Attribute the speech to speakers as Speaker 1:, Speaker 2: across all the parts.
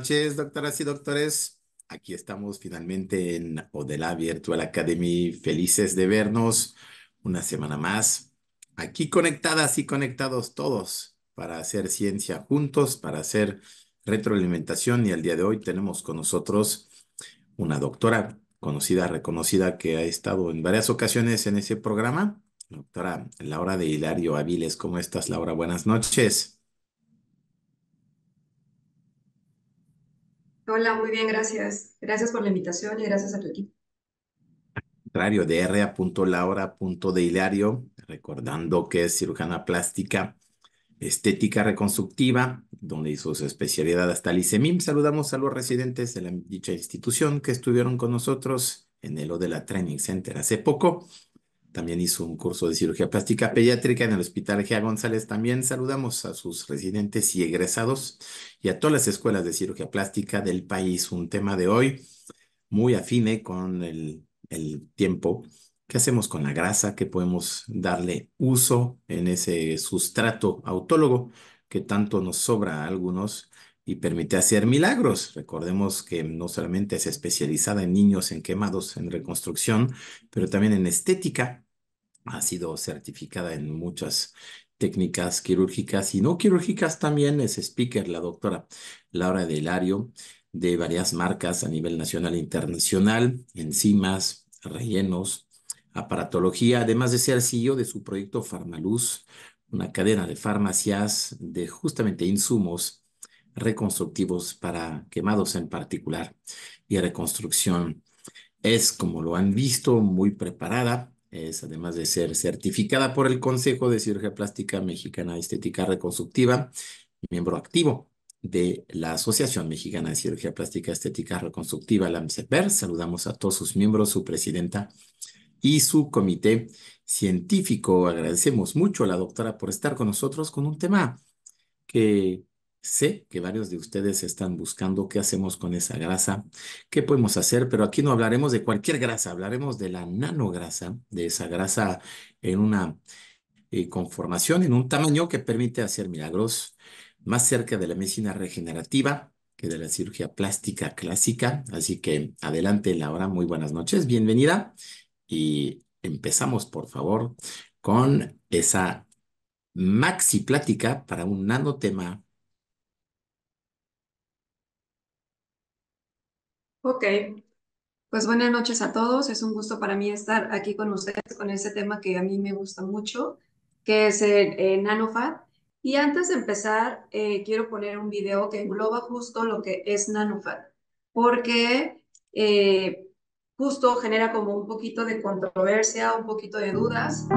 Speaker 1: noches, doctoras y doctores. Aquí estamos finalmente en Odela Virtual Academy, felices de vernos una semana más. Aquí conectadas y conectados todos para hacer ciencia juntos, para hacer retroalimentación. Y al día de hoy tenemos con nosotros una doctora conocida, reconocida, que ha estado en varias ocasiones en ese programa. Doctora Laura de Hilario Aviles, ¿cómo estás, Laura? Buenas noches.
Speaker 2: Hola, muy bien, gracias. Gracias por la invitación y gracias a tu equipo.
Speaker 1: Contrario de R.Laura.de Hilario, recordando que es cirujana plástica, estética reconstructiva, donde hizo su especialidad hasta el ICEMIM. Saludamos a los residentes de dicha institución que estuvieron con nosotros en el Odela Training Center hace poco. También hizo un curso de cirugía plástica pediátrica en el Hospital Gea González. También saludamos a sus residentes y egresados y a todas las escuelas de cirugía plástica del país. Un tema de hoy muy afine con el tiempo. ¿Qué hacemos con la grasa? ¿Qué podemos darle uso en ese sustrato autólogo que tanto nos sobra a algunos y permite hacer milagros? Recordemos que no solamente es especializada en niños en quemados, en reconstrucción, pero también en estética. Ha sido certificada en muchas técnicas quirúrgicas y no quirúrgicas también. Es speaker la doctora Laura de Hilario de varias marcas a nivel nacional e internacional, enzimas, rellenos, aparatología, además de ser CEO de su proyecto Farmaluz, una cadena de farmacias de justamente insumos reconstructivos para quemados en particular y reconstrucción. Es, como lo han visto, muy preparada. Es, además de ser certificada por el Consejo de Cirugía Plástica Mexicana Estética Reconstructiva, miembro activo de la Asociación Mexicana de Cirugía Plástica Estética Reconstructiva, la AMCEPER. Saludamos a todos sus miembros, su presidenta y su comité científico. Agradecemos mucho a la doctora por estar con nosotros con un tema que sé que varios de ustedes están buscando qué hacemos con esa grasa, qué podemos hacer, pero aquí no hablaremos de cualquier grasa, hablaremos de la nanograsa, de esa grasa en una conformación, en un tamaño que permite hacer milagros más cerca de la medicina regenerativa que de la cirugía plástica clásica. Así que adelante, Laura, muy buenas noches, bienvenida y empezamos, por favor, con esa maxi plática para un nanotema.
Speaker 2: Ok, pues buenas noches a todos. Es un gusto para mí estar aquí con ustedes con ese tema que a mí me gusta mucho, que es el NanoFat. Y antes de empezar, quiero poner un video que engloba justo lo que es NanoFat, porque justo genera como un poquito de controversia, un poquito de dudas.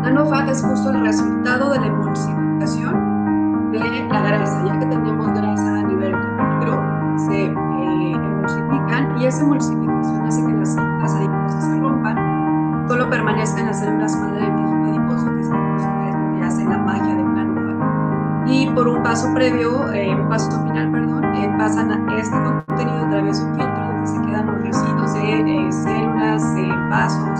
Speaker 2: NanoFat es justo el resultado de la emulsificación de la grasa, ya que tenemos grasa a nivel útero, se emulsifican y esa emulsificación hace que las células adiposas se rompan, solo permanezcan las células madre del tejido adiposo, que sabemos que es lo que hace la magia del nanofat. Y por un paso previo, un paso final, perdón, pasan a este contenido a través de un filtro donde se quedan los residuos de células, vasos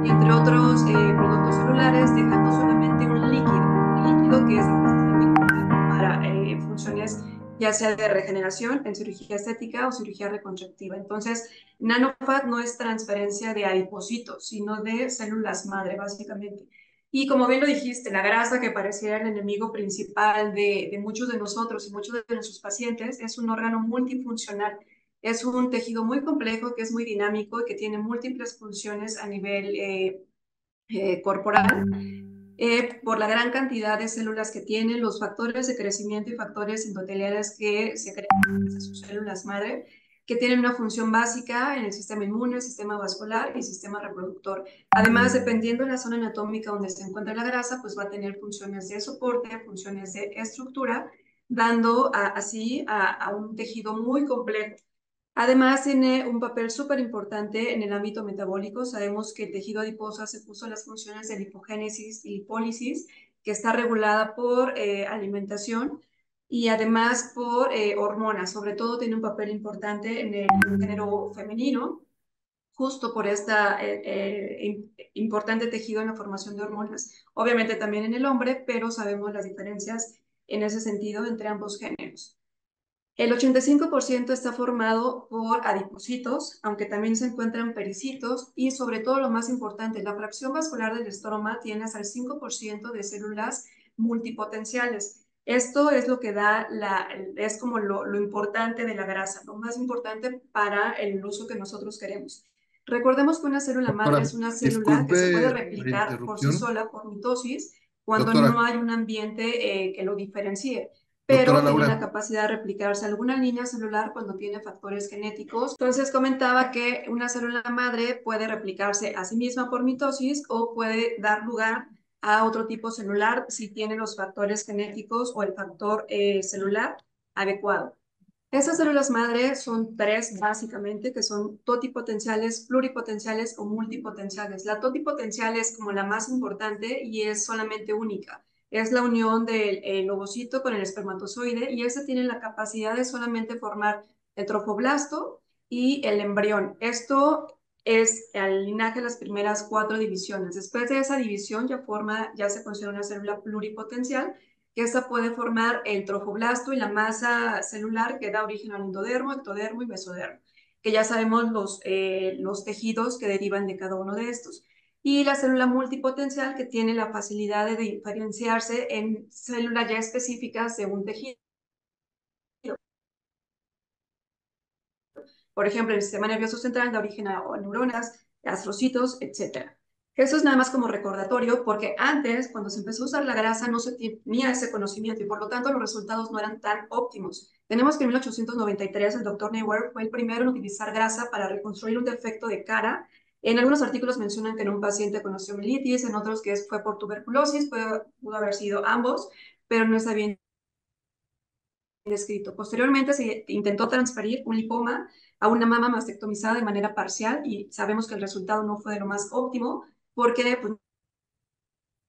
Speaker 2: y entre otros productos celulares, dejando solamente un líquido que es el que se está utilizando para funciones ya sea de regeneración en cirugía estética o cirugía reconstructiva. Entonces, nanofat no es transferencia de adipocitos, sino de células madre, básicamente. Y como bien lo dijiste, la grasa que pareciera el enemigo principal de muchos de nosotros y muchos de nuestros pacientes es un órgano multifuncional. Es un tejido muy complejo, que es muy dinámico y que tiene múltiples funciones a nivel corporal, por la gran cantidad de células que tiene, los factores de crecimiento y factores endoteliales que se crean desde sus células madre, que tienen una función básica en el sistema inmune, el sistema vascular y el sistema reproductor. Además, dependiendo de la zona anatómica donde se encuentra la grasa, pues va a tener funciones de soporte, funciones de estructura, dando así a un tejido muy complejo. Además, tiene un papel súper importante en el ámbito metabólico. Sabemos que el tejido adiposo hace uso de las funciones de lipogénesis y lipólisis, que está regulada por alimentación y además por hormonas. Sobre todo tiene un papel importante en el género femenino, justo por este importante tejido en la formación de hormonas. Obviamente también en el hombre, pero sabemos las diferencias en ese sentido entre ambos géneros. El 85% está formado por adipocitos, aunque también se encuentran pericitos y sobre todo lo más importante, la fracción vascular del estroma tiene hasta el 5% de células multipotenciales. Esto es lo que da es como lo importante de la grasa, lo más importante para el uso que nosotros queremos. Recordemos que una célula madre es
Speaker 3: Doctora,
Speaker 2: una célula que se puede
Speaker 3: disculpe la
Speaker 2: replicar por sí
Speaker 3: interrupción.
Speaker 2: sola por mitosis cuando no
Speaker 3: Doctora,
Speaker 2: hay un ambiente que lo diferencie,
Speaker 3: doctora
Speaker 2: pero tiene la
Speaker 3: Laura,
Speaker 2: capacidad de replicarse alguna línea celular cuando tiene factores genéticos. Entonces comentaba que una célula madre puede replicarse a sí misma por mitosis o puede dar lugar a otro tipo celular si tiene los factores genéticos o el factor celular adecuado. Estas células madre son tres básicamente, que son totipotenciales, pluripotenciales o multipotenciales. La totipotencial es como la más importante y es solamente única. Es la unión del ovocito con el espermatozoide y ese tiene la capacidad de solamente formar el trofoblasto y el embrión. Esto es el linaje de las primeras cuatro divisiones. Después de esa división ya se considera una célula pluripotencial, que esta puede formar el trofoblasto y la masa celular que da origen al endodermo, ectodermo y mesodermo, que ya sabemos los tejidos que derivan de cada uno de estos. Y la célula multipotencial, que tiene la facilidad de diferenciarse en células ya específicas de un tejido. Por ejemplo, el sistema nervioso central da origen a neuronas, astrocitos, etcétera. Eso es nada más como recordatorio, porque antes, cuando se empezó a usar la grasa, no se tenía ese conocimiento y por lo tanto los resultados no eran tan óptimos. Tenemos que en 1893 el doctor Neuer fue el primero en utilizar grasa para reconstruir un defecto de cara. En algunos artículos mencionan que en un paciente con osteomielitis, en otros que fue por tuberculosis, pudo haber sido ambos, pero no está bien descrito. Posteriormente se intentó transferir un lipoma a una mama mastectomizada de manera parcial y sabemos que el resultado no fue de lo más óptimo porque pues,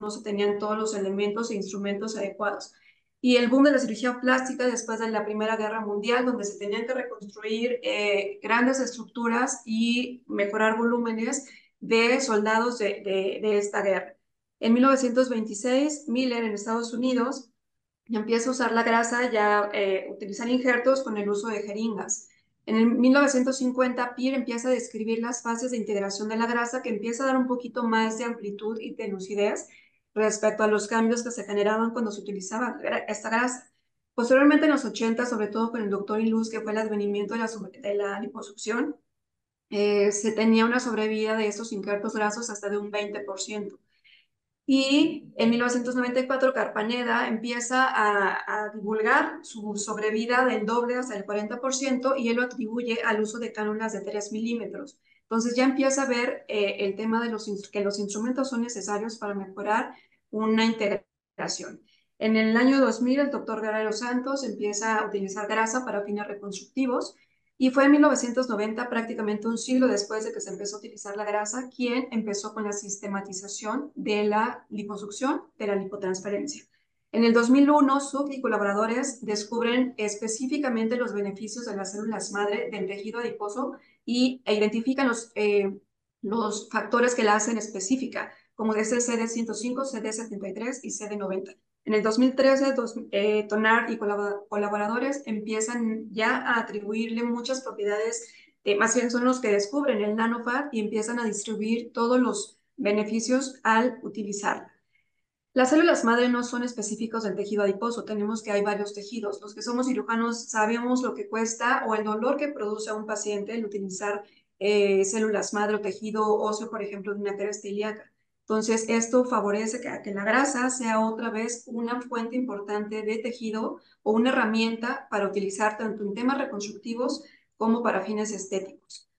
Speaker 2: no se tenían todos los elementos e instrumentos adecuados. Y el boom de la cirugía plástica después de la Primera Guerra Mundial, donde se tenían que reconstruir grandes estructuras y mejorar volúmenes de soldados de esta guerra. En 1926, Miller en Estados Unidos y empieza a usar la grasa, ya utilizar injertos con el uso de jeringas. En el 1950, Peer empieza a describir las fases de integración de la grasa, que empieza a dar un poquito más de amplitud y de lucidez respecto a los cambios que se generaban cuando se utilizaba esta grasa. Posteriormente, en los 80, sobre todo con el doctor Iluz, que fue el advenimiento de la liposucción, se tenía una sobrevida de estos injertos grasos hasta de un 20%. Y en 1994 Carpaneda empieza a divulgar su sobrevida del doble hasta el 40% y él lo atribuye al uso de cánulas de 3 milímetros. Entonces ya empieza a ver el tema de que los instrumentos son necesarios para mejorar una integración. En el año 2000 el doctor Guerrero Santos empieza a utilizar grasa para fines reconstructivos y fue en 1990, prácticamente un siglo después de que se empezó a utilizar la grasa, quien empezó con la sistematización de la liposucción, de la lipotransferencia. En el 2001, Suk y colaboradores descubren específicamente los beneficios de las células madre del tejido adiposo e identifican los factores que la hacen específica, como es el CD105, CD73 y CD90. En el 2013, Tonar y colaboradores empiezan ya a atribuirle muchas propiedades, más bien son los que descubren el nanofat y empiezan a distribuir todos los beneficios al utilizarla. Las células madre no son específicos del tejido adiposo, tenemos que hay varios tejidos. Los que somos cirujanos sabemos lo que cuesta o el dolor que produce a un paciente el utilizar células madre o tejido óseo, por ejemplo, de una arteria ilíaca. Entonces, esto favorece que la grasa sea otra vez una fuente importante de tejido o una herramienta para utilizar tanto en temas reconstructivos como para fines estéticos.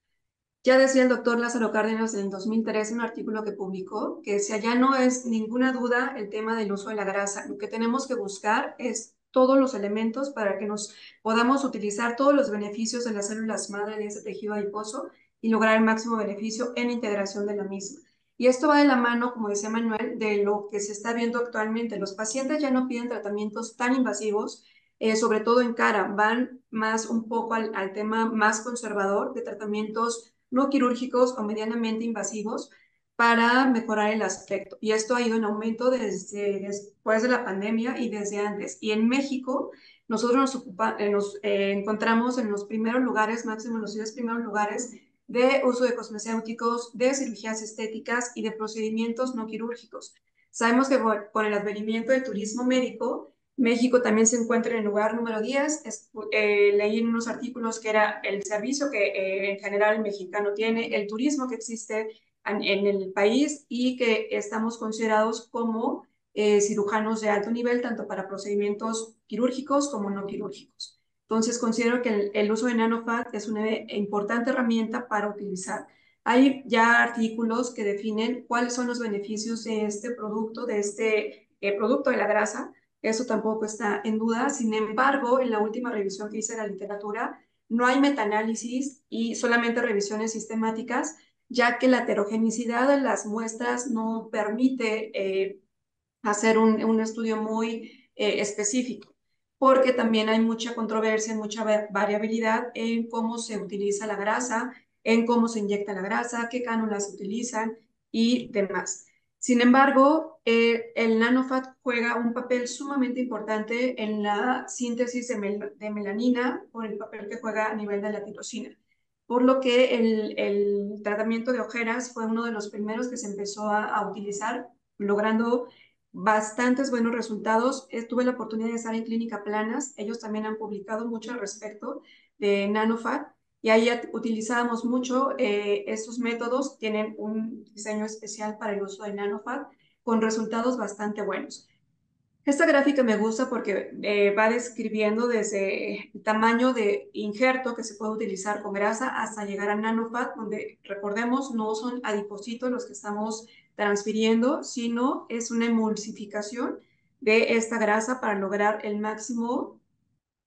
Speaker 2: Ya decía el doctor Lázaro Cárdenas en el 2013, un artículo que publicó, que decía, ya no es ninguna duda el tema del uso de la grasa. Lo que tenemos que buscar es todos los elementos para que nos podamos utilizar todos los beneficios de las células madre de ese tejido adiposo y lograr el máximo beneficio en integración de la misma. Y esto va de la mano, como decía Manuel, de lo que se está viendo actualmente. Los pacientes ya no piden tratamientos tan invasivos, sobre todo en cara, van más un poco al tema más conservador de tratamientos no quirúrgicos o medianamente invasivos para mejorar el aspecto. Y esto ha ido en aumento desde después de la pandemia y desde antes. Y en México nosotros nos encontramos en los primeros lugares, máximo en los 10 primeros lugares de uso de cosmecéuticos, de cirugías estéticas y de procedimientos no quirúrgicos. Sabemos que con el advenimiento del turismo médico, México también se encuentra en el lugar número 10. Leí en unos artículos que era el servicio que en general el mexicano tiene, el turismo que existe en el país y que estamos considerados como cirujanos de alto nivel, tanto para procedimientos quirúrgicos como no quirúrgicos. Entonces, considero que el uso de NanoFat es una importante herramienta para utilizar. Hay ya artículos que definen cuáles son los beneficios de este producto, producto de la grasa. Eso tampoco está en duda. Sin embargo, en la última revisión que hice de la literatura, no hay metaanálisis y solamente revisiones sistemáticas, ya que la heterogeneidad de las muestras no permite hacer un estudio muy específico, porque también hay mucha controversia, mucha variabilidad en cómo se utiliza la grasa, en cómo se inyecta la grasa, qué cánulas se utilizan y demás. Sin embargo, el nanofat juega un papel sumamente importante en la síntesis de melanina por el papel que juega a nivel de la tirosina. Por lo que el tratamiento de ojeras fue uno de los primeros que se empezó a utilizar, logrando bastantes buenos resultados. Tuve la oportunidad de estar en Clínica Planas. Ellos también han publicado mucho al respecto de NanoFat y ahí utilizábamos mucho estos métodos. Tienen un diseño especial para el uso de NanoFat con resultados bastante buenos. Esta gráfica me gusta porque va describiendo desde el tamaño de injerto que se puede utilizar con grasa hasta llegar a nanofat, donde recordemos no son adipocitos los que estamos transfiriendo, sino es una emulsificación de esta grasa para lograr el máximo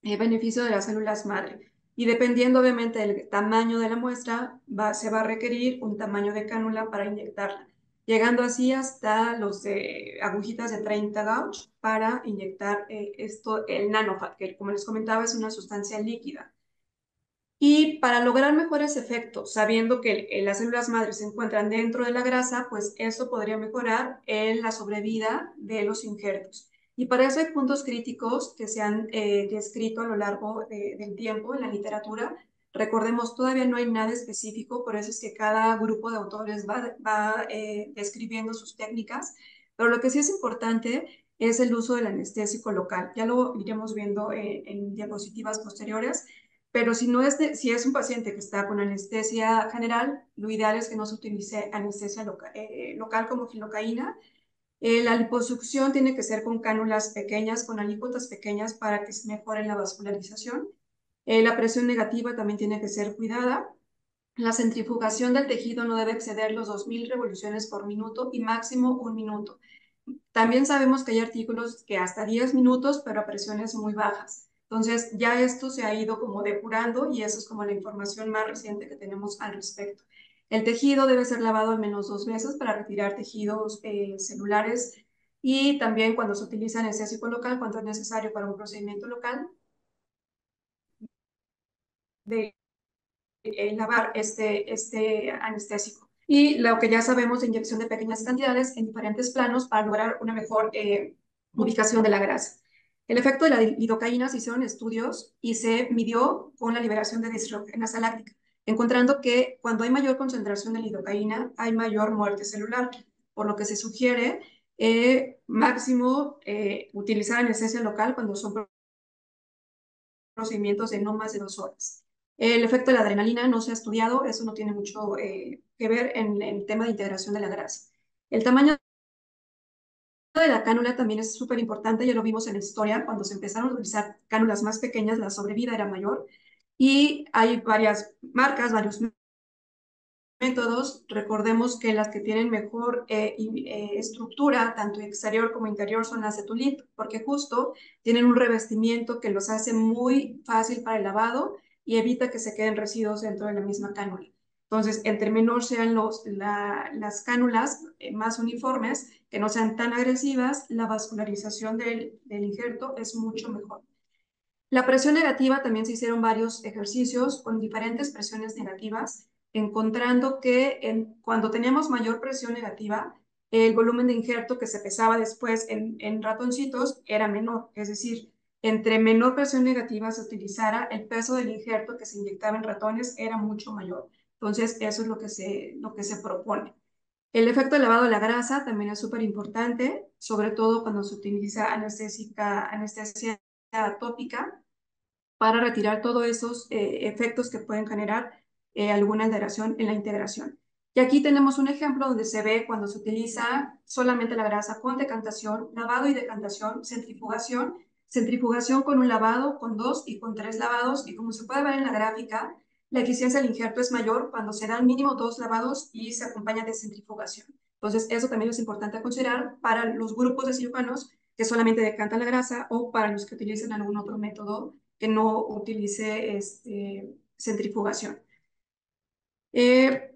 Speaker 2: beneficio de las células madre. Y dependiendo obviamente del tamaño de la muestra, se va a requerir un tamaño de cánula para inyectarla, llegando así hasta los de agujitas de 30 gauge para inyectar el nanofat, que como les comentaba es una sustancia líquida. Y para lograr mejores efectos, sabiendo que las células madres se encuentran dentro de la grasa, pues eso podría mejorar en la sobrevida de los injertos. Y para eso hay puntos críticos que se han descrito a lo largo del tiempo en la literatura. Recordemos, todavía no hay nada específico, por eso es que cada grupo de autores va describiendo sus técnicas, pero lo que sí es importante es el uso del anestésico local. Ya lo iremos viendo en diapositivas posteriores. Pero si, no es si es un paciente que está con anestesia general, lo ideal es que no se utilice anestesia local como filocaína. La liposucción tiene que ser con cánulas pequeñas, con alícuotas pequeñas para que se mejore la vascularización. La presión negativa también tiene que ser cuidada. La centrifugación del tejido no debe exceder los 2000 revoluciones por minuto y máximo un minuto. También sabemos que hay artículos que hasta 10 minutos, pero a presiones muy bajas. Entonces, ya esto se ha ido como depurando y eso es como la información más reciente que tenemos al respecto. El tejido debe ser lavado al menos 2 veces para retirar tejidos celulares y también cuando se utiliza anestésico local, cuando es necesario para un procedimiento local, de lavar este anestésico. Y lo que ya sabemos de inyección de pequeñas cantidades en diferentes planos para lograr una mejor ubicación de la grasa. El efecto de la lidocaína, se hicieron estudios y se midió con la liberación de deshidrogenasa láctica, encontrando que cuando hay mayor concentración de lidocaína hay mayor muerte celular, por lo que se sugiere máximo utilizar anestesia local cuando son procedimientos de no más de 2 horas. El efecto de la adrenalina no se ha estudiado, eso no tiene mucho que ver en el tema de integración de la grasa. El tamaño de la cánula también es súper importante, ya lo vimos en la historia, cuando se empezaron a utilizar cánulas más pequeñas, la sobrevida era mayor, y hay varias marcas, varios métodos. Recordemos que las que tienen mejor estructura, tanto exterior como interior, son las Cetulit, porque justo tienen un revestimiento que los hace muy fácil para el lavado y evita que se queden residuos dentro de la misma cánula. Entonces, entre menor sean las cánulas más uniformes, que no sean tan agresivas, la vascularización del injerto es mucho mejor. La presión negativa, también se hicieron varios ejercicios con diferentes presiones negativas, encontrando que cuando teníamos mayor presión negativa, el volumen de injerto que se pesaba después en ratoncitos era menor. Es decir, entre menor presión negativa se utilizara, el peso del injerto que se inyectaba en ratones era mucho mayor. Entonces, eso es lo que se propone. El efecto de lavado de la grasa también es súper importante, sobre todo cuando se utiliza anestesia tópica para retirar todos esos efectos que pueden generar alguna alteración en la integración. Y aquí tenemos un ejemplo donde se ve cuando se utiliza solamente la grasa con decantación, lavado y decantación, centrifugación, centrifugación con un lavado, con dos y con tres lavados. Y como se puede ver en la gráfica, la eficiencia del injerto es mayor cuando se dan mínimo dos lavados y se acompaña de centrifugación. Entonces, eso también es importante considerar para los grupos de cirujanos que solamente decantan la grasa o para los que utilizan algún otro método que no utilice centrifugación. Eh,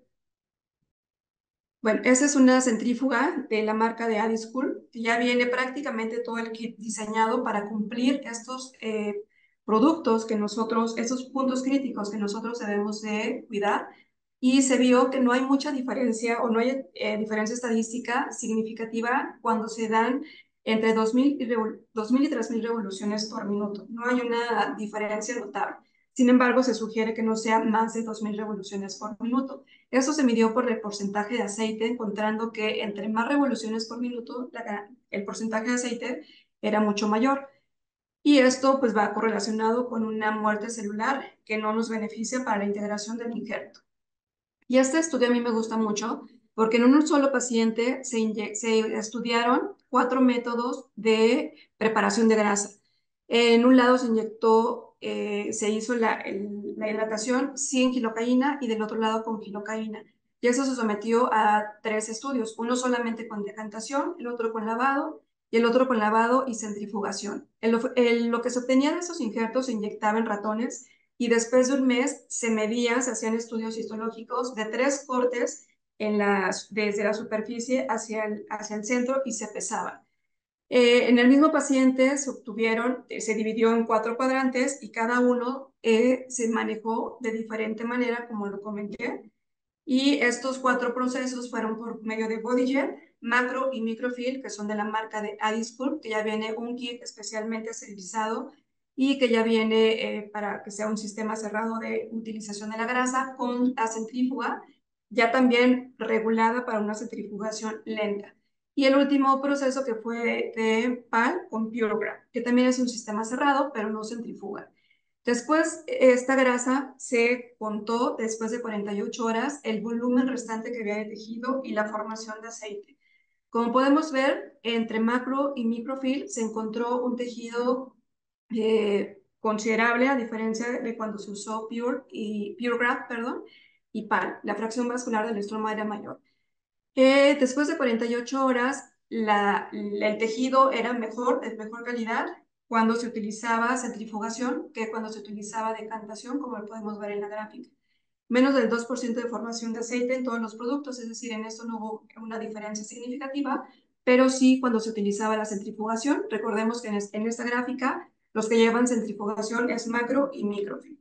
Speaker 2: bueno, esa es una centrífuga de la marca de Adiscool, que ya viene prácticamente todo el kit diseñado para cumplir estos productos que nosotros, estos puntos críticos que nosotros debemos de cuidar. Y se vio que no hay mucha diferencia o no hay diferencia estadística significativa cuando se dan entre 2000 y 3000 revoluciones por minuto. No hay una diferencia notable. Sin embargo, se sugiere que no sean más de 2000 revoluciones por minuto. Eso se midió por el porcentaje de aceite, encontrando que entre más revoluciones por minuto, el porcentaje de aceite era mucho mayor. Y esto pues va correlacionado con una muerte celular que no nos beneficia para la integración del injerto. Y este estudio a mí me gusta mucho porque en un solo paciente se estudiaron 4 métodos de preparación de grasa. En un lado se inyectó, se hizo la hidratación sin gilocaína y del otro lado con gilocaína. Y eso se sometió a 3 estudios, uno solamente con decantación, el otro con lavado y el otro con lavado y centrifugación. Lo que se obtenía de esos injertos se inyectaba en ratones y después de un mes se medían, se hacían estudios histológicos de 3 cortes desde la superficie hacia el centro y se pesaban. En el mismo paciente se dividió en 4 cuadrantes y cada uno se manejó de diferente manera, como lo comenté. Y estos 4 procesos fueron por medio de BodyJet, macro y microfil, que son de la marca de Adiscool, que ya viene un kit especialmente esterilizado y que ya viene para que sea un sistema cerrado de utilización de la grasa con la centrífuga, ya también regulada para una centrifugación lenta. Y el último proceso que fue de PAL con PureGraph, que también es un sistema cerrado, pero no centrifuga. Después, esta grasa se contó después de 48 horas el volumen restante que había de tejido y la formación de aceite. Como podemos ver, entre macro y microfil se encontró un tejido considerable a diferencia de cuando se usó PureGraph, perdón, y PAL. La fracción vascular del estroma era mayor. Después de 48 horas, el tejido era de mejor calidad cuando se utilizaba centrifugación que cuando se utilizaba decantación, como lo podemos ver en la gráfica. Menos del 2% de formación de aceite en todos los productos, es decir, en esto no hubo una diferencia significativa, pero sí cuando se utilizaba la centrifugación. Recordemos que en esta gráfica los que llevan centrifugación es macro y microfilm.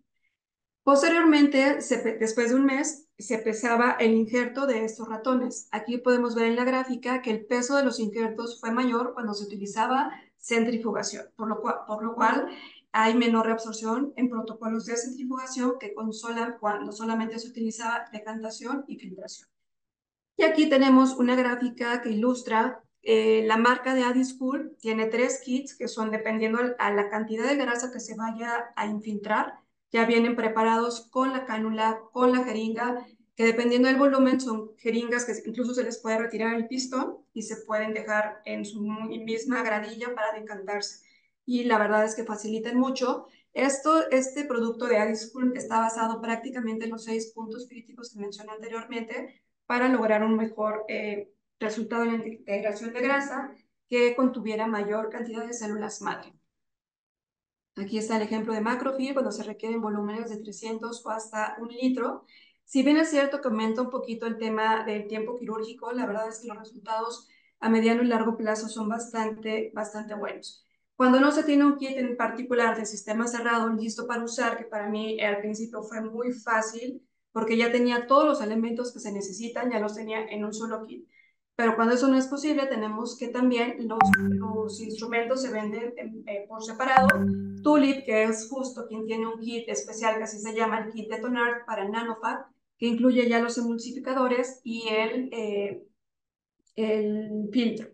Speaker 2: Posteriormente, después de un mes, se pesaba el injerto de estos ratones. Aquí podemos ver en la gráfica que el peso de los injertos fue mayor cuando se utilizaba centrifugación, por lo cual hay menor reabsorción en protocolos de centrifugación que cuando solamente se utilizaba decantación y filtración. Y aquí tenemos una gráfica que ilustra la marca de Adiscool. Tiene 3 kits que son dependiendo a la cantidad de grasa que se vaya a infiltrar. Ya vienen preparados con la cánula, con la jeringa, que dependiendo del volumen son jeringas que incluso se les puede retirar el pistón y se pueden dejar en su misma gradilla para decantarse. Y la verdad es que facilitan mucho. Este producto de Adiscool está basado prácticamente en los 6 puntos críticos que mencioné anteriormente para lograr un mejor resultado en la integración de grasa que contuviera mayor cantidad de células madre. Aquí está el ejemplo de macrofil cuando se requieren volúmenes de 300 o hasta 1 litro. Si bien es cierto que aumenta un poquito el tema del tiempo quirúrgico, la verdad es que los resultados a mediano y largo plazo son bastante buenos. Cuando no se tiene un kit en particular de sistema cerrado listo para usar, que para mí al principio fue muy fácil, porque ya tenía todos los elementos que se necesitan, ya los tenía en un solo kit. Pero cuando eso no es posible, tenemos que también los instrumentos se venden por separado. Tulip, que es justo quien tiene un kit especial, que así se llama el kit de tonar para NanoFat, que incluye ya los emulsificadores y el filtro.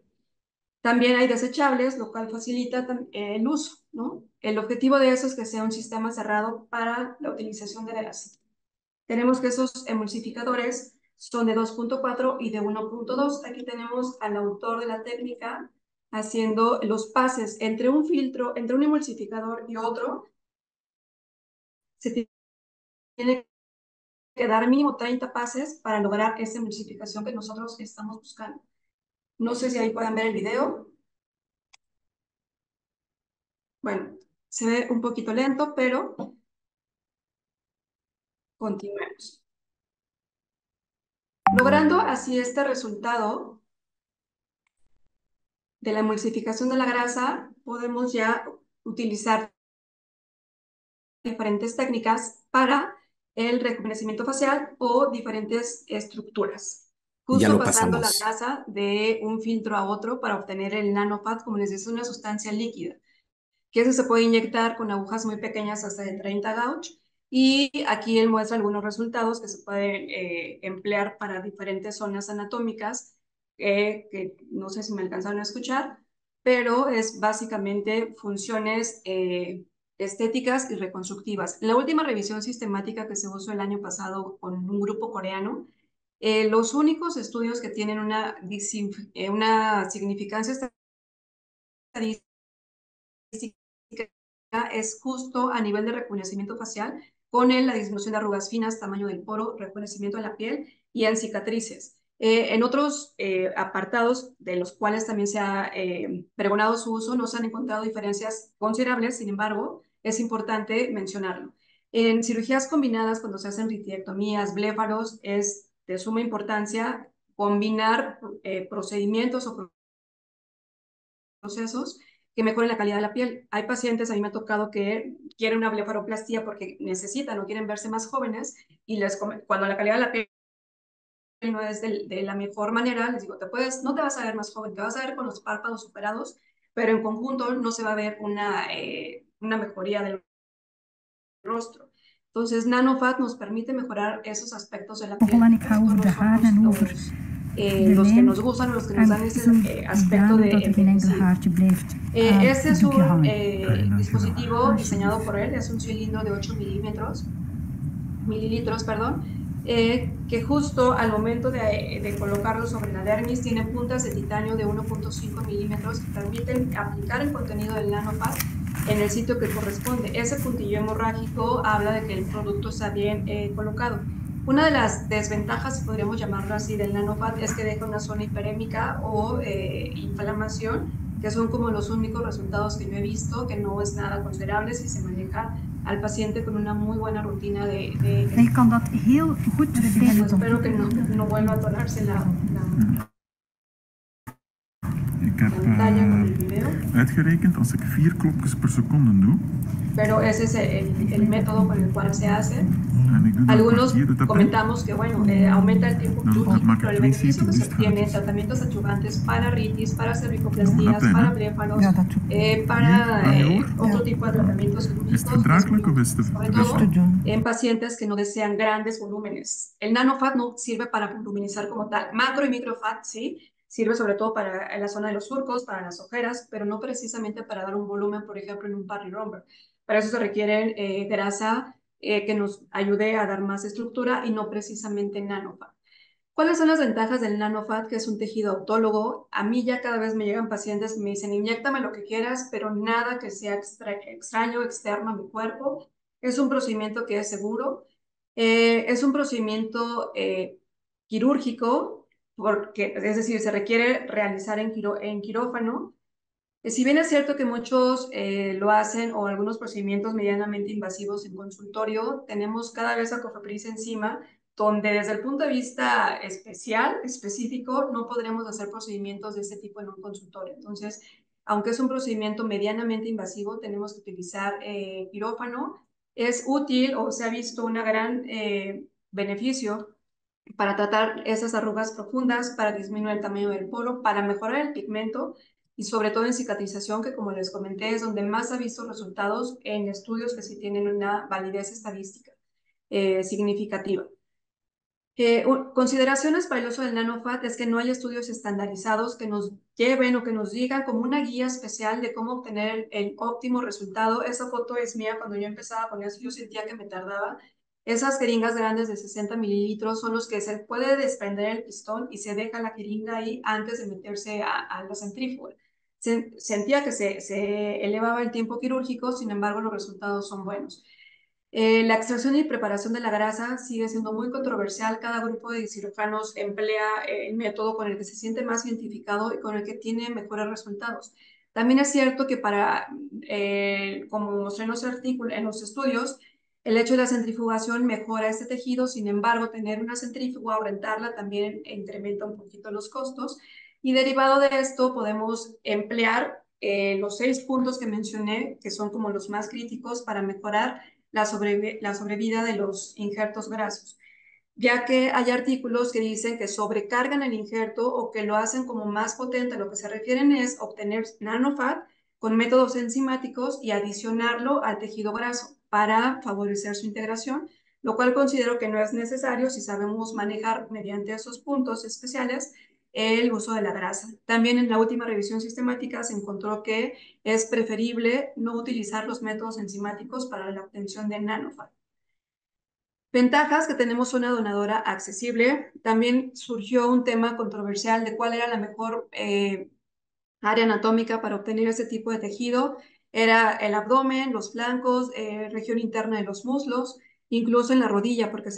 Speaker 2: También hay desechables, lo cual facilita el uso, ¿no? El objetivo de eso es que sea un sistema cerrado para la utilización de grasa. Tenemos que esos emulsificadores son de 2.4 y de 1.2. Aquí tenemos al autor de la técnica haciendo los pases entre un filtro, entre un emulsificador y otro. Se tiene que dar mínimo 30 pases para lograr esa emulsificación que nosotros estamos buscando. No sé si ahí pueden ver el video. Bueno, se ve un poquito lento, pero continuemos. Logrando así este resultado de la emulsificación de la grasa, podemos ya utilizar diferentes técnicas para el rejuvenecimiento facial o diferentes estructuras.
Speaker 1: Y ya
Speaker 2: Justo
Speaker 1: lo
Speaker 2: pasando la
Speaker 1: pasamos.
Speaker 2: grasa de un filtro a otro para obtener el nanofat, como les decía, es una sustancia líquida, que eso se puede inyectar con agujas muy pequeñas hasta de 30 gauge. Y aquí él muestra algunos resultados que se pueden emplear para diferentes zonas anatómicas, que no sé si me alcanzaron a escuchar, pero es básicamente funciones estéticas y reconstructivas. La última revisión sistemática que se usó el año pasado con un grupo coreano, los únicos estudios que tienen una significancia estadística es justo a nivel de rejuvenecimiento facial, con la disminución de arrugas finas, tamaño del poro, rejuvenecimiento de la piel y en cicatrices. En otros apartados de los cuales también se ha pregonado su uso, no se han encontrado diferencias considerables, sin embargo, es importante mencionarlo. En cirugías combinadas, cuando se hacen ritiectomías, bléfaros, es de suma importancia combinar procedimientos o procesos que mejoren la calidad de la piel. Hay pacientes, a mí me ha tocado que quieren una blefaroplastia porque necesitan o quieren verse más jóvenes y cuando la calidad de la piel no es de la mejor manera, les digo, no te vas a ver más joven, te vas a ver con los párpados superados, pero en conjunto no se va a ver una mejoría del rostro. Entonces, NanoFat nos permite mejorar esos aspectos de la piel.
Speaker 3: Begon ik over de haar en over de
Speaker 2: los que
Speaker 3: lijn.
Speaker 2: nos gustan, los que nos dan
Speaker 3: En
Speaker 2: ese
Speaker 3: zo
Speaker 2: aspecto de
Speaker 3: dat er geen enkel
Speaker 2: envejecer.
Speaker 3: haartje blijft
Speaker 2: Este es
Speaker 3: het doekje
Speaker 2: un
Speaker 3: hangen.
Speaker 2: dispositivo diseñado por él, es un cilindro de 8 mililitros, perdón, que justo al momento de colocarlo sobre la dermis tiene puntas de titanio de 1.5 milímetros que permiten aplicar el contenido del NanoFat en el sitio que corresponde. Ese puntillo hemorrágico habla de que el producto está bien colocado. Una de las desventajas, si podríamos llamarlo así, del NanoFat es que deja una zona hiperémica o inflamación, que son como los únicos resultados que yo he visto, que no es nada considerable si se maneja al paciente con una muy buena rutina de
Speaker 3: En je kan dat heel goed tijdens het
Speaker 2: espero que no vuelva a atorarse la
Speaker 4: Ik heb
Speaker 2: pantalla con el video.
Speaker 4: uitgerekend, als ik 4 klokjes per seconde doe,
Speaker 2: Pero ese es el método con el cual se hace.
Speaker 4: en ik doe dat een
Speaker 2: Algunos
Speaker 4: kwartier, dat heb ik,
Speaker 2: comentamos que, bueno, aumenta el tiempo
Speaker 4: dan
Speaker 2: quirúrgico,
Speaker 4: maak
Speaker 2: pero
Speaker 4: ik
Speaker 2: el
Speaker 4: 2
Speaker 2: beneficio que se
Speaker 4: zetels
Speaker 2: obtiene en
Speaker 4: gratis.
Speaker 2: tratamientos adyuvantes para ritis, para cervicoplastías,
Speaker 4: No,
Speaker 2: para
Speaker 4: hè?
Speaker 2: bléfaros,
Speaker 3: Ja, dat
Speaker 2: para
Speaker 4: Hier,
Speaker 2: otro tipo de tratamientos
Speaker 4: Is het
Speaker 2: quirúrgicos,
Speaker 4: gebruikelijk of is het
Speaker 2: sobre
Speaker 4: de
Speaker 2: todo
Speaker 4: beste?
Speaker 3: te doen.
Speaker 2: en pacientes que no desean grandes volúmenes. El nanofat no sirve para voluminizar como tal. Macro y microfat, sí, sirve sobre todo para la zona de los surcos, para las ojeras, pero no precisamente para dar un volumen, por ejemplo, en un party romper. Para eso se requiere grasa que nos ayude a dar más estructura y no precisamente nanofat. ¿Cuáles son las ventajas del nanofat, que es un tejido autólogo? A mí ya cada vez me llegan pacientes que me dicen, inyéctame lo que quieras, pero nada que sea extraño, externo a mi cuerpo. Es un procedimiento que es seguro. Es un procedimiento quirúrgico, porque, es decir, se requiere realizar en quirófano. Si bien es cierto que muchos lo hacen o algunos procedimientos medianamente invasivos en consultorio, tenemos cada vez a COFEPRIS encima, donde desde el punto de vista específico, no podremos hacer procedimientos de este tipo en un consultorio. Entonces, aunque es un procedimiento medianamente invasivo, tenemos que utilizar quirófano. Es útil o se ha visto un gran beneficio para tratar esas arrugas profundas, para disminuir el tamaño del poro, para mejorar el pigmento y sobre todo en cicatrización, que como les comenté es donde más ha visto resultados en estudios que sí tienen una validez estadística significativa. Consideraciones para el uso del NanoFat es que no hay estudios estandarizados que nos lleven o que nos digan como una guía especial de cómo obtener el óptimo resultado. Esa foto es mía cuando yo empezaba con eso, yo sentía que me tardaba. Esas jeringas grandes de 60 mililitros son los que se puede desprender el pistón y se deja la jeringa ahí antes de meterse a la centrífuga. Sentía que se elevaba el tiempo quirúrgico, sin embargo los resultados son buenos. La extracción y preparación de la grasa sigue siendo muy controversial. Cada grupo de cirujanos emplea el método con el que se siente más identificado y con el que tiene mejores resultados. También es cierto que como mostré en los artículos, en los estudios, el hecho de la centrifugación mejora este tejido. Sin embargo, tener una centrífuga o rentarla también incrementa un poquito los costos. Y derivado de esto, podemos emplear los 6 puntos que mencioné, que son como los más críticos para mejorar la sobrevida de los injertos grasos, ya que hay artículos que dicen que sobrecargan el injerto o que lo hacen como más potente. Lo que se refieren es obtener nanofat con métodos enzimáticos y adicionarlo al tejido graso para favorecer su integración, lo cual considero que no es necesario si sabemos manejar mediante esos puntos especiales el uso de la grasa. También en la última revisión sistemática se encontró que es preferible no utilizar los métodos enzimáticos para la obtención de nanofat. Ventajas: que tenemos una donadora accesible. También surgió un tema controversial de cuál era la mejor área anatómica para obtener ese tipo de tejido. Era el abdomen, los flancos, región interna de los muslos, incluso en la rodilla, porque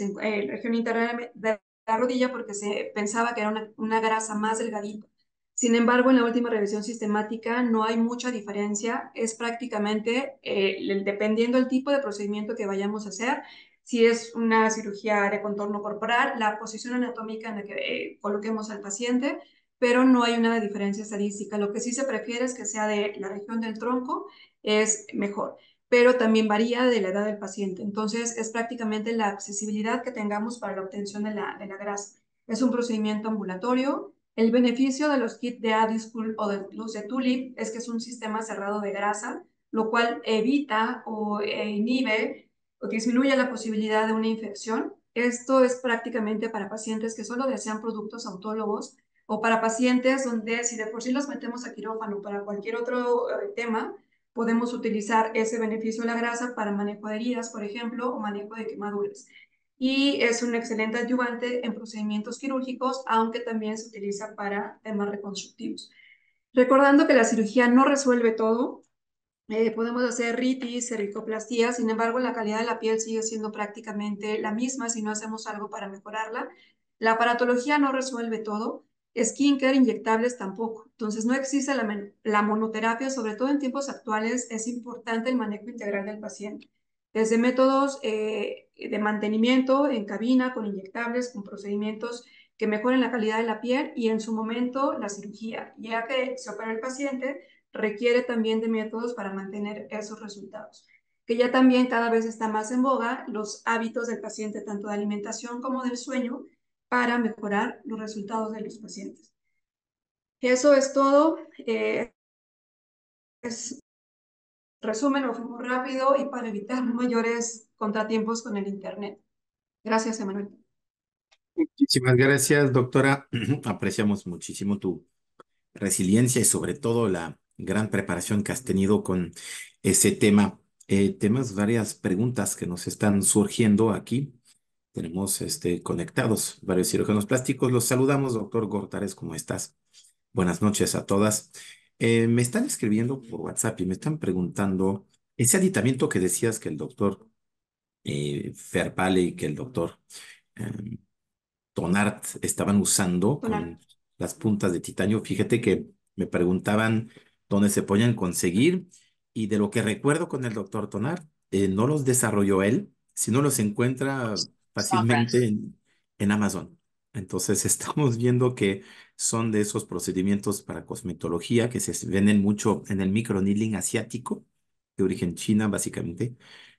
Speaker 2: región interna de la rodilla, porque se pensaba que era una grasa más delgadita. Sin embargo, en la última revisión sistemática no hay mucha diferencia. Es prácticamente, dependiendo del tipo de procedimiento que vayamos a hacer, si es una cirugía de contorno corporal, la posición anatómica en la que coloquemos al paciente, pero no hay una diferencia estadística. Lo que sí se prefiere es que sea de la región del tronco, es mejor, pero también varía de la edad del paciente. Entonces, es prácticamente la accesibilidad que tengamos para la obtención de la grasa. Es un procedimiento ambulatorio. El beneficio de los kits de Addiscool o de los de Tulip es que es un sistema cerrado de grasa, lo cual evita o inhibe o disminuye la posibilidad de una infección. Esto es prácticamente para pacientes que solo desean productos autólogos o para pacientes donde si de por sí los metemos a quirófano para cualquier otro tema, podemos utilizar ese beneficio de la grasa para manejo de heridas, por ejemplo, o manejo de quemaduras. Y es un excelente adyuvante en procedimientos quirúrgicos, aunque también se utiliza para temas reconstructivos. Recordando que la cirugía no resuelve todo, podemos hacer ritis, cervicoplastia. Sin embargo, la calidad de la piel sigue siendo prácticamente la misma si no hacemos algo para mejorarla. La aparatología no resuelve todo. Skincare, inyectables tampoco. Entonces, no existe la monoterapia. Sobre todo en tiempos actuales, es importante el manejo integral del paciente. Desde métodos de mantenimiento en cabina, con inyectables, con procedimientos que mejoren la calidad de la piel y en su momento la cirugía. Ya que se opera el paciente, requiere también de métodos para mantener esos resultados. Que ya también cada vez está más en boga los hábitos del paciente, tanto de alimentación como del sueño, para mejorar los resultados de los pacientes. Eso es todo. Es resumen, lo fue muy rápido y para evitar mayores contratiempos con el Internet. Gracias, Emanuel.
Speaker 1: Muchísimas gracias, doctora. Apreciamos muchísimo tu resiliencia y sobre todo la gran preparación que has tenido con ese tema. Temas, varias preguntas que nos están surgiendo aquí. Tenemos conectados varios cirujanos plásticos. Los saludamos, doctor Gortares, ¿cómo estás? Buenas noches a todas. Me están escribiendo por WhatsApp y me están preguntando ese aditamiento que decías que el doctor Ferpale y que el doctor eh, Tonart estaban usando
Speaker 2: Hola.
Speaker 1: con las puntas de titanio. Fíjate que me preguntaban dónde se podían conseguir y de lo que recuerdo con el doctor Tonart, no los desarrolló él, sino los encuentra fácilmente en Amazon. Entonces estamos viendo que son de esos procedimientos para cosmetología que se venden mucho en el microneedling asiático, de origen China básicamente,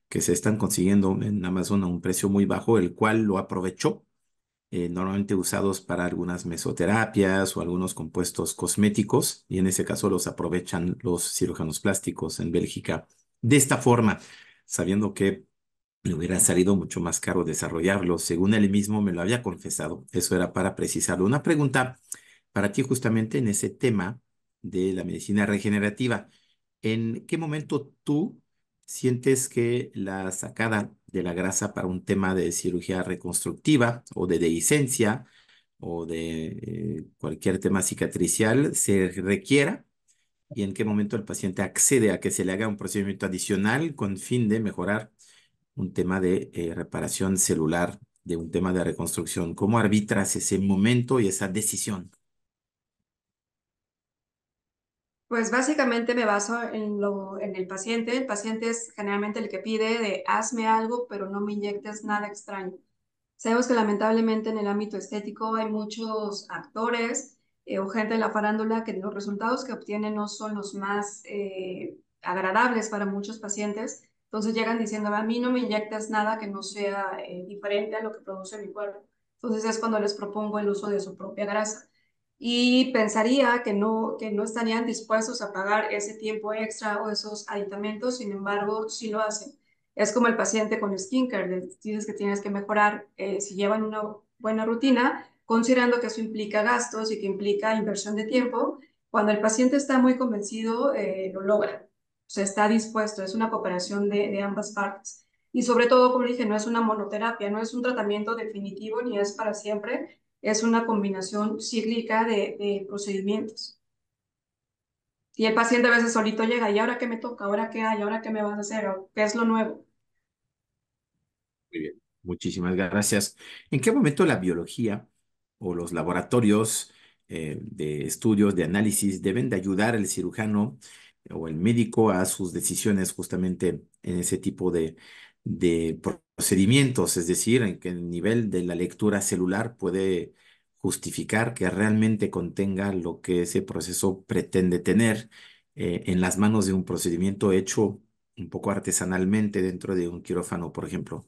Speaker 1: que se están consiguiendo en Amazon a un precio muy bajo, el cual lo aprovechó normalmente usados para algunas mesoterapias o algunos compuestos cosméticos, y en ese caso los aprovechan los cirujanos plásticos en Bélgica de esta forma, sabiendo que le hubiera salido mucho más caro desarrollarlo. Según él mismo me lo había confesado, eso era para precisarlo. Una pregunta para ti justamente en ese tema de la medicina regenerativa. ¿En qué momento tú sientes que la sacada de la grasa para un tema de cirugía reconstructiva o de dehiscencia o de cualquier tema cicatricial se requiera? ¿Y en qué momento el paciente accede a que se le haga un procedimiento adicional con fin de mejorar un tema de reparación celular, de un tema de reconstrucción? ¿Cómo arbitras ese momento y esa decisión?
Speaker 2: Pues básicamente me baso en el paciente. El paciente es generalmente el que pide de hazme algo, pero no me inyectes nada extraño. Sabemos que lamentablemente en el ámbito estético hay muchos actores o gente de la farándula que los resultados que obtienen no son los más agradables para muchos pacientes. Entonces llegan diciendo, a mí no me inyectas nada que no sea diferente a lo que produce mi cuerpo. Entonces es cuando les propongo el uso de su propia grasa. Y pensaría que no estarían dispuestos a pagar ese tiempo extra o esos aditamentos, sin embargo, sí lo hacen. Es como el paciente con skincare, dices que tienes que mejorar si llevan una buena rutina, considerando que eso implica gastos y que implica inversión de tiempo. Cuando el paciente está muy convencido, lo logra. O sea, está dispuesto, es una cooperación de ambas partes. Y sobre todo, como dije, no es una monoterapia, no es un tratamiento definitivo ni es para siempre, es una combinación cíclica de procedimientos. Y el paciente a veces solito llega, ¿y ahora qué me toca? ¿Ahora qué hay? ¿Ahora qué me vas a hacer? ¿Qué es lo nuevo?
Speaker 1: Muy bien, muchísimas gracias. ¿En qué momento la biología o los laboratorios de estudios, de análisis, deben de ayudar al cirujano o el médico a sus decisiones justamente en ese tipo de procedimientos? Es decir, en que el nivel de la lectura celular puede justificar que realmente contenga lo que ese proceso pretende tener en las manos de un procedimiento hecho un poco artesanalmente dentro de un quirófano, por ejemplo.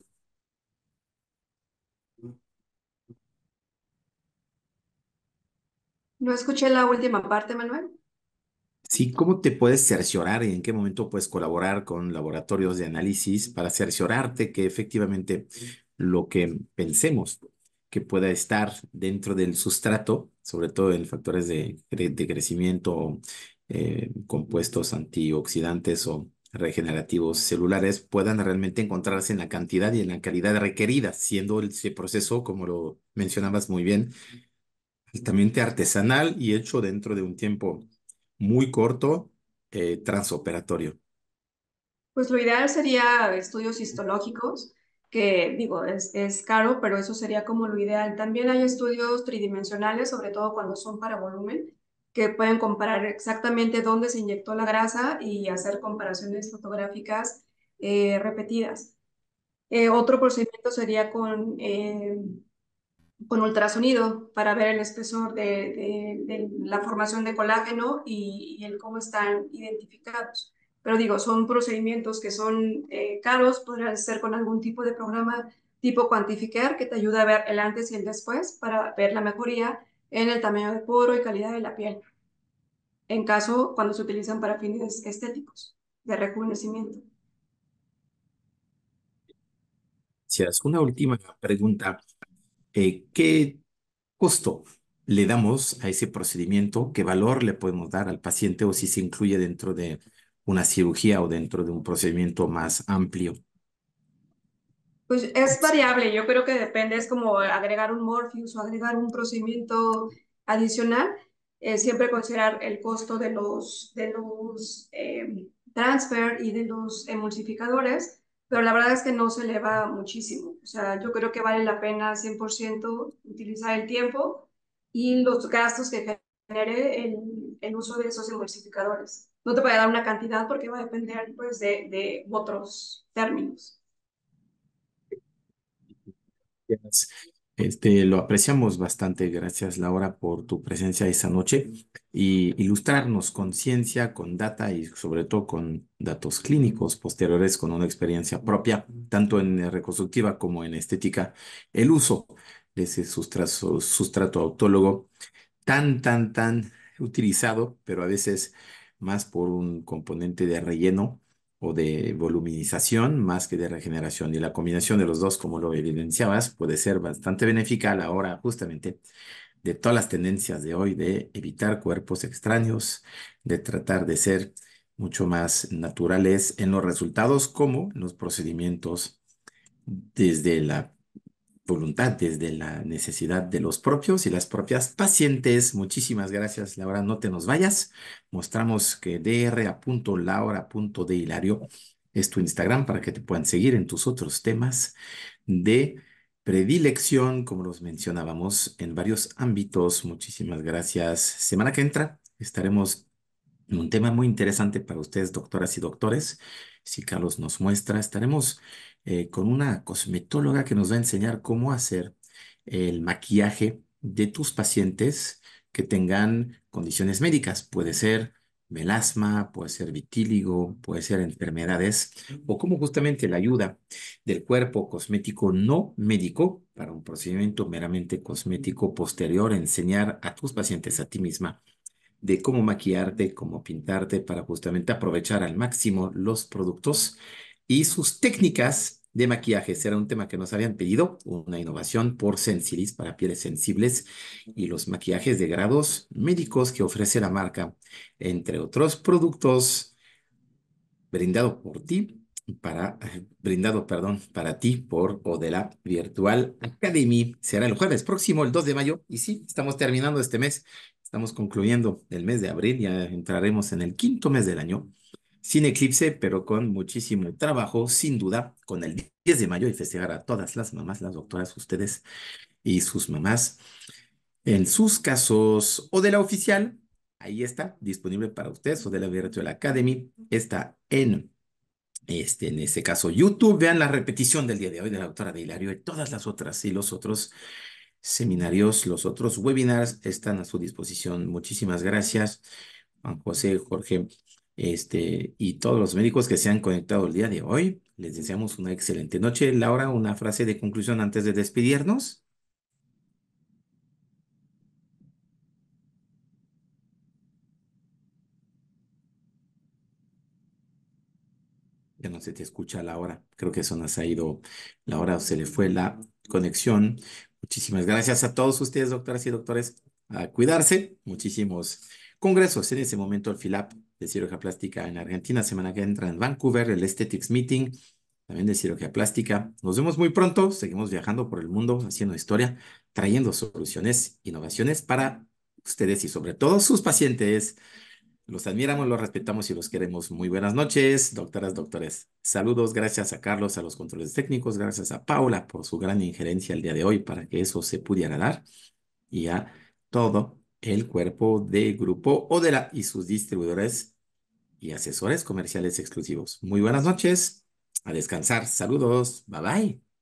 Speaker 2: No escuché la última parte, Manuel.
Speaker 1: Sí, ¿cómo te puedes cerciorar y en qué momento puedes colaborar con laboratorios de análisis para cerciorarte que efectivamente lo que pensemos que pueda estar dentro del sustrato, sobre todo en factores de crecimiento, compuestos antioxidantes o regenerativos celulares, puedan realmente encontrarse en la cantidad y en la calidad requerida, siendo ese proceso, como lo mencionabas muy bien, altamente artesanal y hecho dentro de un tiempo muy corto, transoperatorio?
Speaker 2: Pues lo ideal sería estudios histológicos, que digo, es caro, pero eso sería como lo ideal. También hay estudios tridimensionales, sobre todo cuando son para volumen, que pueden comparar exactamente dónde se inyectó la grasa y hacer comparaciones fotográficas repetidas. Otro procedimiento sería con ultrasonido para ver el espesor de la formación de colágeno y el cómo están identificados. Pero digo, son procedimientos que son caros, podrían ser con algún tipo de programa tipo Quantificar que te ayuda a ver el antes y el después para ver la mejoría en el tamaño de poro y calidad de la piel, en caso cuando se utilizan para fines estéticos de rejuvenecimiento.
Speaker 1: Si es una última pregunta, ¿qué costo le damos a ese procedimiento? ¿Qué valor le podemos dar al paciente o si se incluye dentro de una cirugía o dentro de un procedimiento más amplio?
Speaker 2: Pues es variable, yo creo que depende, es como agregar un Morpheus o agregar un procedimiento adicional, siempre considerar el costo de los transfer y de los emulsificadores, pero la verdad es que no se eleva muchísimo, o sea, yo creo que vale la pena 100% utilizar el tiempo y los gastos que genere el uso de esos emulsificadores. No te voy a dar una cantidad porque va a depender pues de otros términos.
Speaker 1: Gracias. Lo apreciamos bastante. Gracias, Laura, por tu presencia esa noche y ilustrarnos con ciencia, con data y sobre todo con datos clínicos posteriores, con una experiencia propia, tanto en reconstructiva como en estética, el uso de ese sustrato autólogo tan utilizado, pero a veces más por un componente de relleno o de voluminización más que de regeneración. Y la combinación de los dos, como lo evidenciabas, puede ser bastante benéfica a la hora justamente de todas las tendencias de hoy de evitar cuerpos extraños, de tratar de ser mucho más naturales en los resultados como en los procedimientos desde la voluntad, desde la necesidad de los propios y las propias pacientes. Muchísimas gracias, Laura. No te nos vayas. Mostramos que dr.laura.dehilario es tu Instagram para que te puedan seguir en tus otros temas de predilección, como los mencionábamos, en varios ámbitos. Muchísimas gracias. Semana que entra estaremos un tema muy interesante para ustedes, doctoras y doctores. Si Carlos nos muestra, estaremos con una cosmetóloga que nos va a enseñar cómo hacer el maquillaje de tus pacientes que tengan condiciones médicas. Puede ser melasma, puede ser vitíligo, puede ser enfermedades, o cómo justamente la ayuda del cuerpo cosmético no médico para un procedimiento meramente cosmético posterior, enseñar a tus pacientes, a ti misma, de cómo maquillarte, cómo pintarte para justamente aprovechar al máximo los productos y sus técnicas de maquillaje. Será un tema que nos habían pedido, una innovación por Sensilis para pieles sensibles y los maquillajes de grados médicos que ofrece la marca, entre otros productos brindado por ti, brindado, perdón, para ti por Odela Virtual Academy. Será el jueves próximo, el 2 de mayo. Y sí, estamos terminando este mes. Estamos concluyendo el mes de abril. Ya entraremos en el quinto mes del año. Sin eclipse, pero con muchísimo trabajo, sin duda, con el 10 de mayo y festejar a todas las mamás, las doctoras, ustedes y sus mamás. En sus casos, Odela Oficial, ahí está, disponible para ustedes. Odela Virtual Academy está en este caso, YouTube. Vean la repetición del día de hoy de la doctora de Hilario y todas las otras y los otros seminarios, los otros webinars están a su disposición. Muchísimas gracias, Juan José, Jorge, y todos los médicos que se han conectado el día de hoy. Les deseamos una excelente noche. Laura, una frase de conclusión antes de despedirnos. Ya no se te escucha la hora. Creo que eso nos ha ido la hora, se le fue la conexión. Muchísimas gracias a todos ustedes, doctoras y doctores, a cuidarse. Muchísimos congresos en ese momento, el FILAP de cirugía plástica en Argentina, semana que entra en Vancouver, el Aesthetics Meeting también de cirugía plástica. Nos vemos muy pronto. Seguimos viajando por el mundo, haciendo historia, trayendo soluciones, innovaciones para ustedes y sobre todo sus pacientes. Los admiramos, los respetamos y los queremos. Muy buenas noches, doctoras, doctores. Saludos, gracias a Carlos, a los controles técnicos, gracias a Paula por su gran injerencia el día de hoy para que eso se pudiera dar y a todo el cuerpo de Grupo Odela y sus distribuidores y asesores comerciales exclusivos. Muy buenas noches, a descansar. Saludos, bye bye.